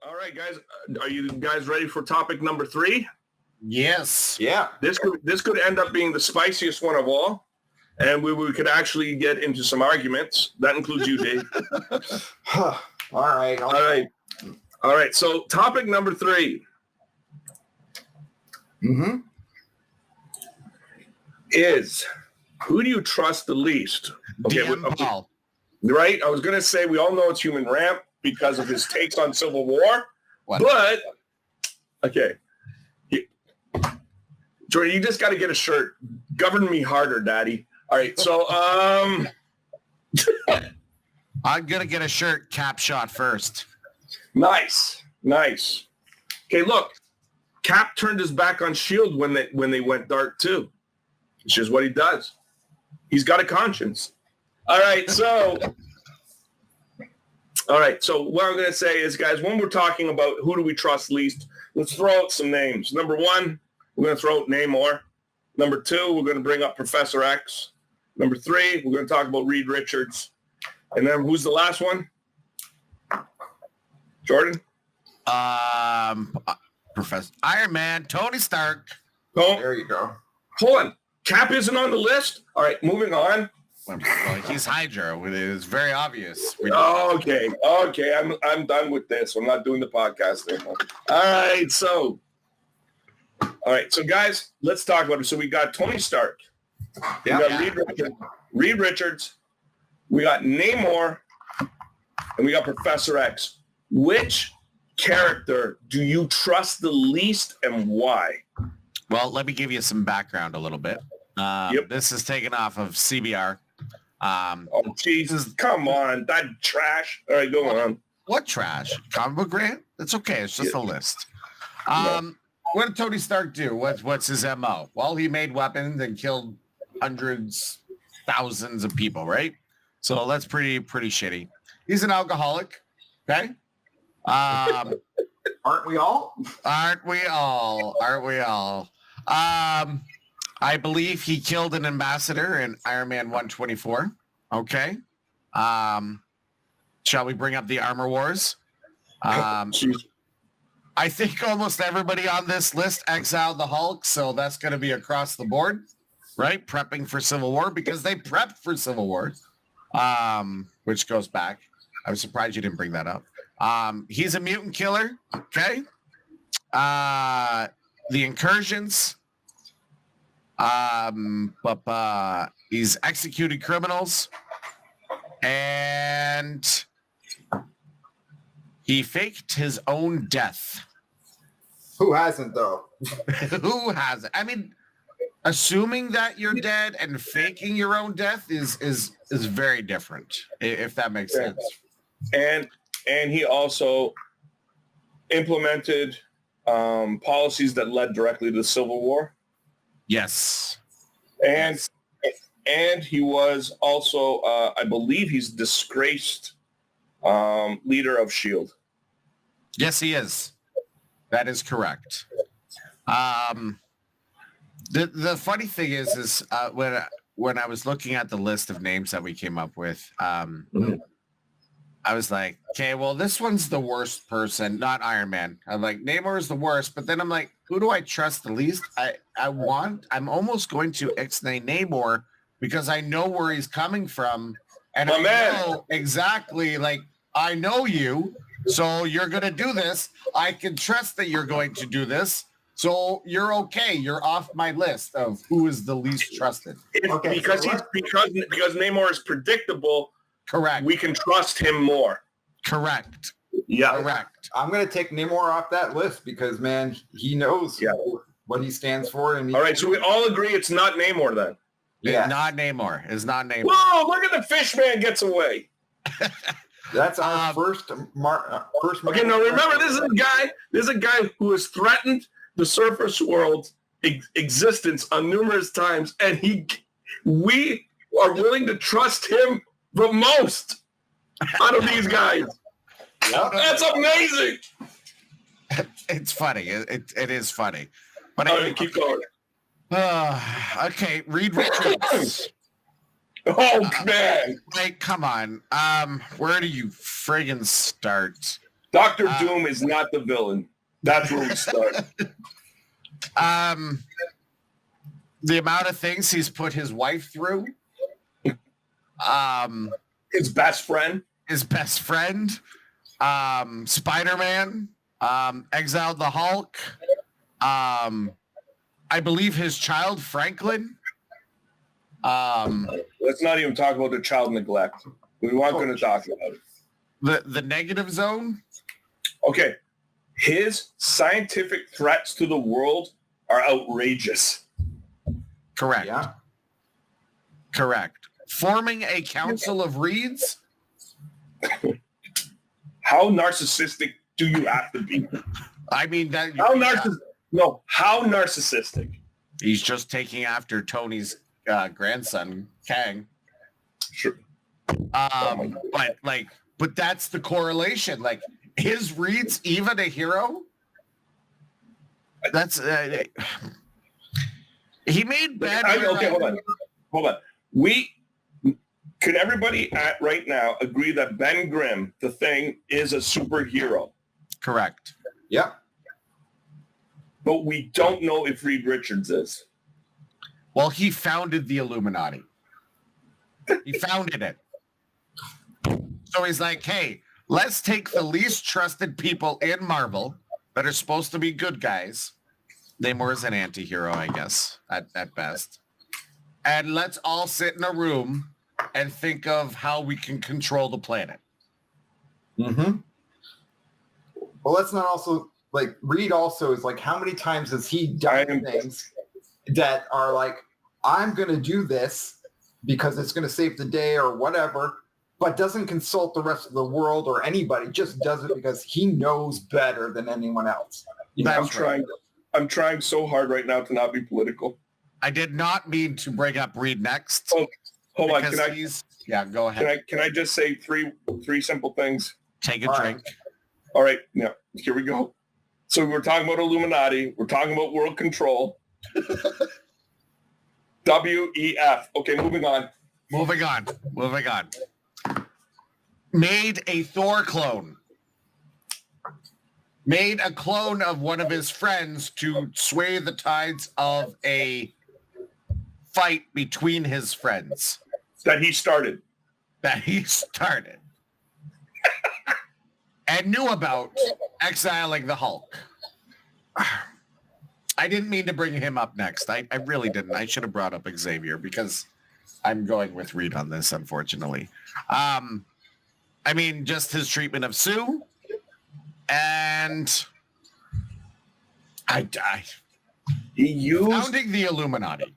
All right, guys. Are you guys ready for topic number 3? Yes. Yeah. This could end up being the spiciest one of all, and we could actually get into some arguments. That includes you, Dave. All right. All right. So topic number 3 is, who do you trust the least? DM Paul. Right? I was going to say we all know it's Human Ramp because of his takes on Civil War. What? But, okay. Jordan, you just got to get a shirt. Govern me harder, Daddy. All right, so I'm going to get a shirt cap shot first. Nice. Okay, look. Cap turned his back on S.H.I.E.L.D. when they went dark, too. It's just what he does. He's got a conscience. All right, so what I'm going to say is, guys, when we're talking about who do we trust least, let's throw out some names. Number 1, we're going to throw out Namor. Number 2, we're going to bring up Professor X. Number 3, we're going to talk about Reed Richards. And then who's the last one? Jordan? Professor Iron Man, Tony Stark. There you go. Hold on. Cap isn't on the list? All right, moving on. Well, he's Hydra. It's very obvious. Okay. I'm done with this. I'm not doing the podcast anymore. All right, so guys, let's talk about it. So we got Tony Stark. We got Reed Richards. We got Namor. And we got Professor X. Which character do you trust the least and why? Well, let me give you some background a little bit. This is taken off of CBR. Oh, Jesus. Come on. That trash. All right, go on. What trash? Comic book grant? It's okay. It's just a list. What did Tony Stark do? What's his MO? Well, he made weapons and killed hundreds, thousands of people, right? So that's pretty shitty. He's an alcoholic. Okay. Aren't we all? Aren't we all? I believe he killed an ambassador in Iron Man 124. Okay. Shall we bring up the Armor Wars? I think almost everybody on this list exiled the Hulk, so that's going to be across the board, right? Prepping for Civil War because they prepped for Civil War, which goes back. I was surprised you didn't bring that up. He's a mutant killer, okay? The Incursions. He's executed criminals. And he faked his own death. Who hasn't, though? Who hasn't? I mean, assuming that you're dead and faking your own death is very different, if that makes sense. And he also implemented policies that led directly to the Civil War. Yes. And he was also, I believe he's disgraced leader of S.H.I.E.L.D. Yes, he is. That is correct. The funny thing is when I was looking at the list of names that we came up with, I was like, okay, well, this one's the worst person, not Iron Man. I'm like, Namor is the worst, but then I'm like, who do I trust the least? I'm almost going to ixnay Namor because I know where he's coming from. And know exactly, like, I know you, so you're going to do this. I can trust that you're going to do this. So you're okay. You're off my list of who is the least trusted. Because Namor is predictable. Correct. We can trust him more. Correct. Yeah. Correct. I'm going to take Namor off that list because, man, he knows what he stands for. And all right, so we all agree it's not Namor then. Yeah. Not Namor. It's not Namor. Whoa, look at the fish man gets away. That's our first. Okay, now remember, this is a guy who has threatened the surface world existence on numerous times, and we are willing to trust him the most out of these guys. That's amazing. It's funny. It is funny. But all right, keep going. Okay, Reed Richards. Oh man! Like, come on. Where do you friggin' start? Dr. Doom is not the villain. That's where we start. The amount of things he's put his wife through. His best friend. Spider-Man. Exiled the Hulk. I believe his child, Franklin. Let's not even talk about the child neglect. We weren't going to talk about it. The negative zone. Okay. His scientific threats to the world are outrageous. Correct. Yeah. Correct. Forming a council of reeds. How narcissistic do you have to be? I mean, that. How narcissistic? He's just taking after Tony's grandson, Kang. Sure. But that's the correlation. Like, his Reed's even a hero? That's he made bad. Okay, hold on. Could everybody right now agree that Ben Grimm, the Thing, is a superhero? Correct. Yep. But we don't know if Reed Richards is. Well, he founded the Illuminati. He founded it. So he's like, hey, let's take the least trusted people in Marvel that are supposed to be good guys. Namor is an anti-hero, I guess, at best. And let's all sit in a room and think of how we can control the planet. Mm-hmm. Well, let's not also, like, Reed also is like, how many times has he done things that are like, I'm going to do this because it's going to save the day or whatever, but doesn't consult the rest of the world or anybody, just does it because he knows better than anyone else. I'm trying so hard right now to not be political. I did not mean to bring up Reed next. Oh, hold on. Go ahead. Can I just say three simple things? Take a drink. All right. Now, here we go. So we're talking about Illuminati. We're talking about world control. WEF. Okay, moving on. Moving on. Made a Thor clone. Made a clone of one of his friends to sway the tides of a fight between his friends. That he started. And knew about exiling the Hulk. I didn't mean to bring him up next. I really didn't. I should have brought up Xavier because I'm going with Reed on this, unfortunately. I mean, just his treatment of Sue. And he used founding the Illuminati.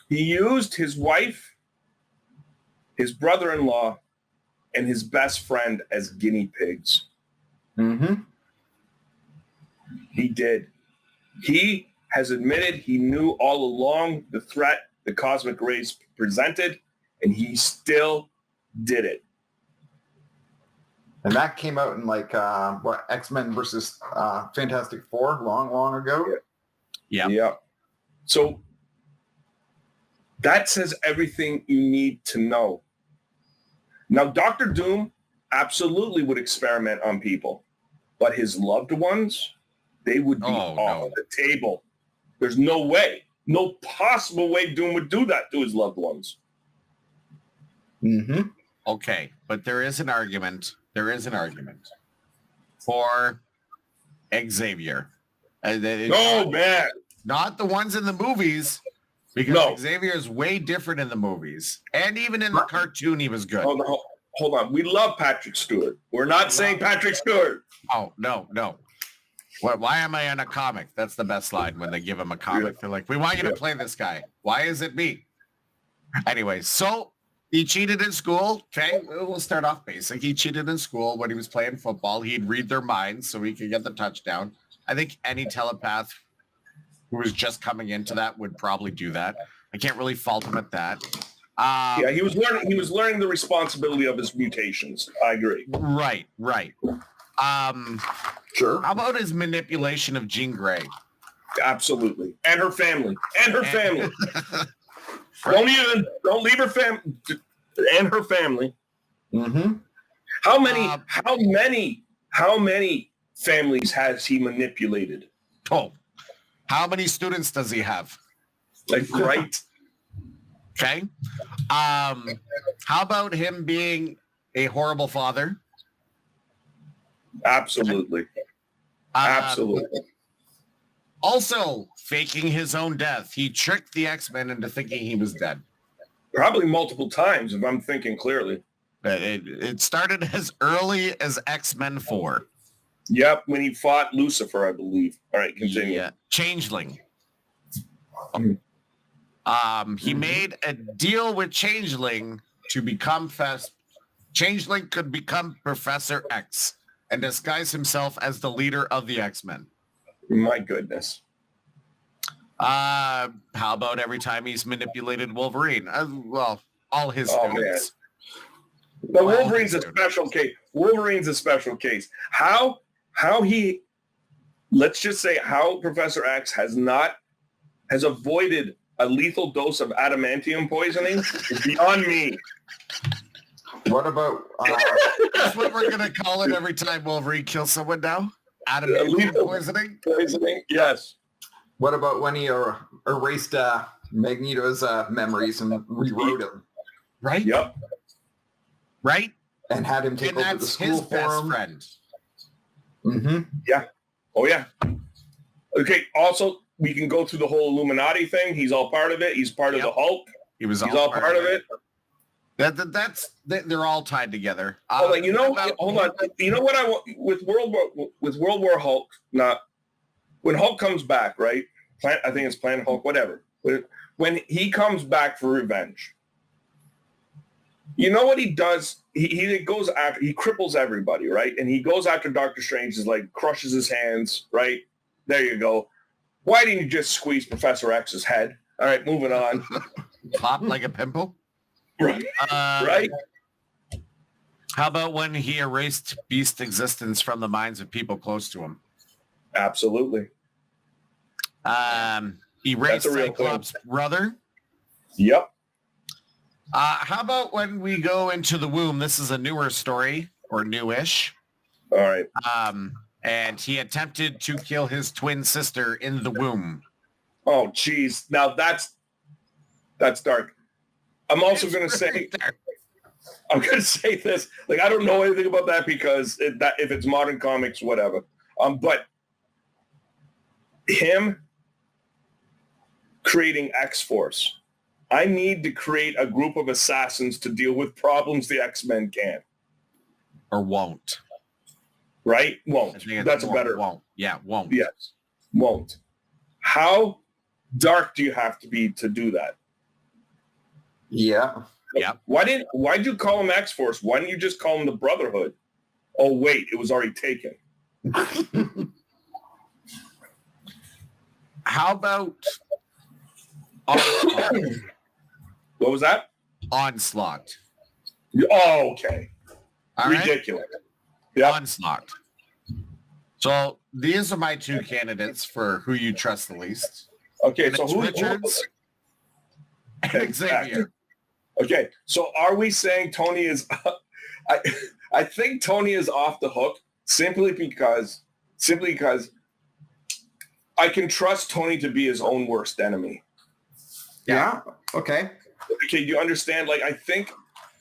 He used his wife, his brother-in-law, and his best friend as guinea pigs. Mm-hmm. He did. He has admitted he knew all along the threat the cosmic rays presented, and he still did it. And that came out in like X-Men versus Fantastic Four long ago. Yeah. So that says everything you need to know. Now, Dr. Doom absolutely would experiment on people, but his loved ones, they would be off the table. There's no way, no possible way Doom would do that to his loved ones. Mm-hmm. Okay, but there is an argument for Xavier. Man. Not the ones in the movies, because Xavier is way different in the movies. And even in the cartoon, he was good. Hold on. We love Patrick Stewart. We're not saying Patrick Stewart. Oh, no. Why am I in a comic? That's the best line when they give him a comic. They're like, we want you to play this guy. Why is it me? Anyway, so he cheated in school. Okay, we'll start off basic. He cheated in school when he was playing football. He'd read their minds so he could get the touchdown. I think any telepath who was just coming into that would probably do that. I can't really fault him at that. He was learning the responsibility of his mutations. I agree. Right. Sure. How about his manipulation of Jean Grey? Absolutely. And her family. Don't leave her family and her family. Mm-hmm. How how many families has he manipulated? Oh, how many students does he have? Like, right? Okay. How about him being a horrible father? Absolutely. Absolutely. Also, faking his own death. He tricked the X-Men into thinking he was dead. Probably multiple times, if I'm thinking clearly. It started as early as X-Men 4. Yep, when he fought Lucifer, I believe. All right, continue. Yeah. Changeling. He made a deal with Changeling to become Changeling could become Professor X and disguise himself as the leader of the X-Men. My goodness. How about every time he's manipulated Wolverine? Well, all his students. But Wolverine's a special case. Wolverine's a special case. How he, let's just say how Professor X has avoided a lethal dose of adamantium poisoning is beyond me. What about... That's what we're going to call it every time Wolverine kills someone now? Adamantium poisoning? Poisoning, yes. What about when he erased Magneto's memories and rewrote him? Right? Yep. Right? And had him take over the school his for best him. friend. Mm-hmm. Yeah. Oh, yeah. Okay, also, we can go through the whole Illuminati thing. He's all part of it. He's part of the Hulk. He's all part of it. They're all tied together. Hold on. You know what I want with World War Hulk? Not when Hulk comes back, right? I think it's Planet Hulk, whatever. When he comes back for revenge, you know what he does? He goes after, he cripples everybody, right? And he goes after Doctor Strange, is like crushes his hands, right? There you go. Why didn't you just squeeze Professor X's head? All right, moving on. Pop like a pimple? Right. Right. How about when he erased Beast's existence from the minds of people close to him? Absolutely. Erased Cyclops' brother? Yep. How about when we go into the womb? This is a newer story, or newish. All right. And he attempted to kill his twin sister in the womb. Oh, geez. Now that's dark. I'm also going to say, I'm going to say this. Like, I don't know anything about that because if it's modern comics, whatever. But him creating X-Force, I need to create a group of assassins to deal with problems the X-Men can. Or won't. Right? Won't. That's a better... Won't. Yeah, won't. Yes. Won't. How dark do you have to be to do that? Yeah. Yeah. Why'd you call him X-Force? Why didn't you just call him the Brotherhood? Oh, wait, it was already taken. How about What was that? Onslaught? Oh, okay. All ridiculous. Right? Yeah. Onslaught. So these are my two candidates for who you trust the least. Okay, Mitch so Richards and Xavier. Okay, so are we saying Tony is? I think Tony is off the hook simply because I can trust Tony to be his own worst enemy. Yeah. Okay. Okay, you understand? Like, I think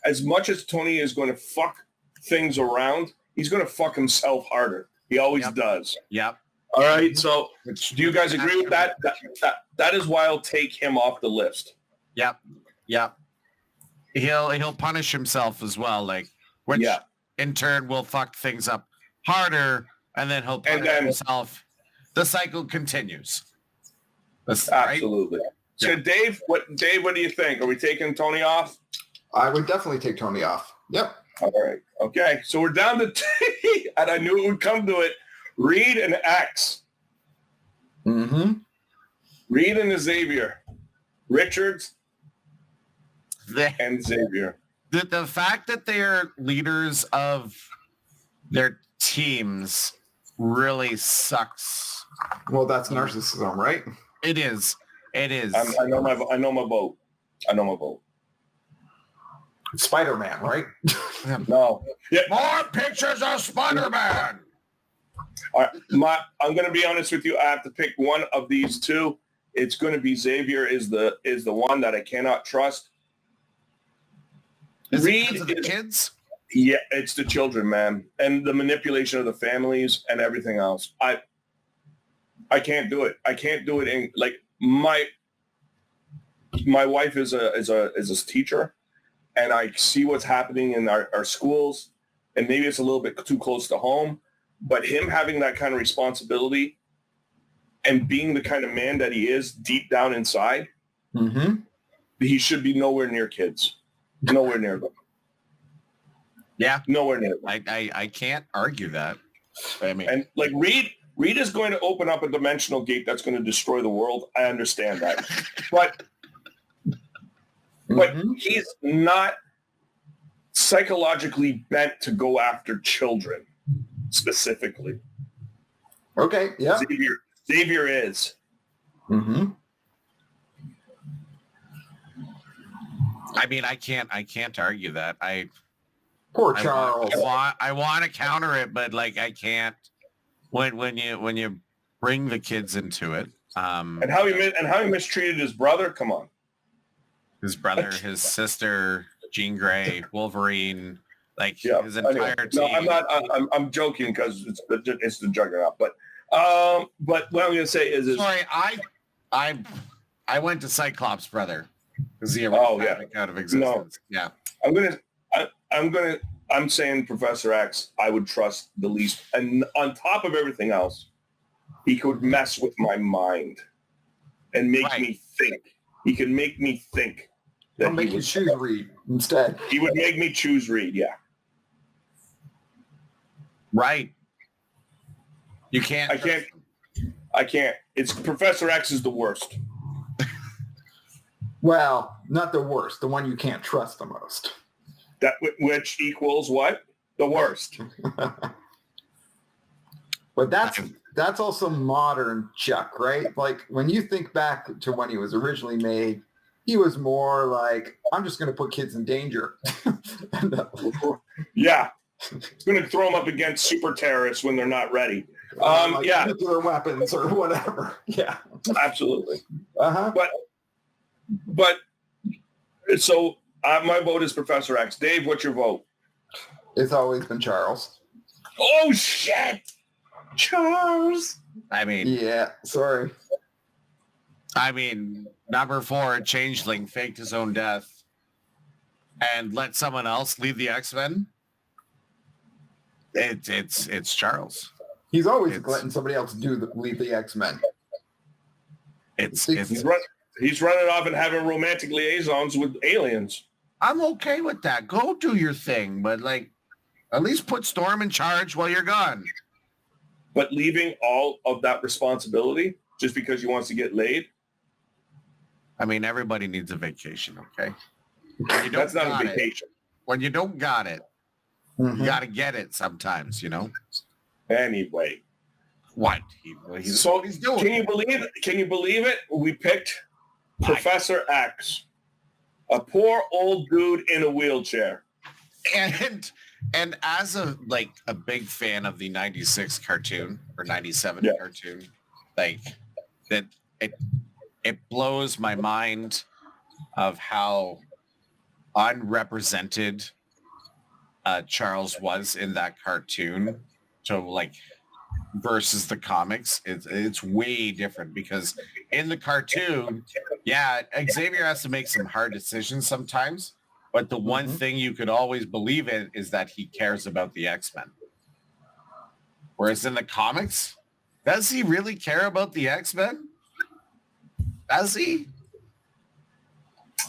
as much as Tony is going to fuck things around, he's going to fuck himself harder. He always does. Yep. All right. So do you guys agree with that? That is why I'll take him off the list. Yep. Yep. He'll punish himself as well, like, which in turn will fuck things up harder, and then he'll punish himself. The cycle continues. Absolutely. Right? So Yeah. Dave, what do you think? Are we taking Tony off? I would definitely take Tony off. Yep. All right. Okay. So we're down to T, and I knew it would come to it. Reed and X. Mm-hmm. Reed and Xavier. Richards and Xavier. The fact that they're leaders of their teams really sucks. Well, that's narcissism, right? It is. It is. I know my vote. Spider-Man, right? No. Yeah. More pictures of Spider-Man. All right, I'm going to be honest with you. I have to pick one of these two. It's going to be Xavier is the one that I cannot trust. Reed is the kids. Yeah, it's the children, man, and the manipulation of the families and everything else. I can't do it. I can't do it. In like my wife is a teacher, and I see what's happening in our schools, and maybe it's a little bit too close to home. But him having that kind of responsibility and being the kind of man that he is deep down inside, he should be nowhere near kids. Nowhere near them. Yeah. Nowhere near them. I can't argue that. I mean, and like Reed is going to open up a dimensional gate that's going to destroy the world. I understand that. but he's not psychologically bent to go after children. Specifically. Okay, yeah. Xavier is. I mean, I can't argue that. Poor Charles. I want to counter it, but like I can't. When you bring the kids into it, and how he mistreated his brother. Come on. His brother, his sister, Jean Grey, Wolverine. Like his entire team. No, I'm not. I'm joking because it's the Juggernaut. But what I'm going to say is, sorry, I went to Cyclops' brother because he out of existence. No. Yeah, I'm saying Professor X. I would trust the least, and on top of everything else, he could mess with my mind and make me think. He could make me think. I'll make you choose Reed instead. He would make me choose Reed. Yeah. Right. You can't. I can't. It's Professor X is the worst. Well, not the worst. The one you can't trust the most. That which equals what? The worst. But that's also modern Chuck, right? Like when you think back to when he was originally made, he was more like, I'm just going to put kids in danger. Yeah. It's going to throw them up against super terrorists when they're not ready. Like nuclear weapons or whatever. Yeah, absolutely. But so my vote is Professor X. Dave, what's your vote? It's always been Charles. Oh shit, Charles. I mean, yeah. Sorry. I mean, number 4, Changeling faked his own death and let someone else lead the X-Men. It's Charles. He's always letting somebody else lead the X-Men. He's running off and having romantic liaisons with aliens. I'm okay with that. Go do your thing, but like, at least put Storm in charge while you're gone. But leaving all of that responsibility just because he wants to get laid. I mean, everybody needs a vacation, okay? That's not a vacation. When you don't got it, you got to get it sometimes, you know? Anyway. What? He's doing. Can you believe it? We picked Professor X, a poor old dude in a wheelchair. And as a big fan of the 96 cartoon or 97 cartoon, like that it blows my mind of how unrepresented Charles was in that cartoon. So like versus the comics, it's way different because in the cartoon, Xavier has to make some hard decisions sometimes, but the one thing you could always believe in is that he cares about the X-Men. Whereas in the comics, does he really care about the X-Men? Does he?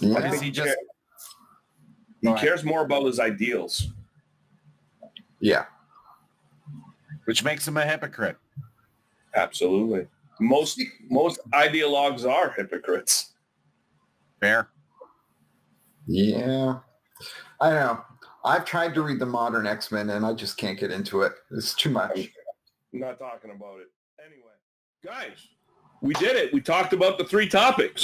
Yeah. Or is he just... He cares more about his ideals. Yeah. Which makes him a hypocrite. Absolutely. Most ideologues are hypocrites. Fair. Yeah. I don't know. I've tried to read the modern X-Men and I just can't get into it. It's too much. I'm not talking about it. Anyway, guys, we did it. We talked about the 3 topics.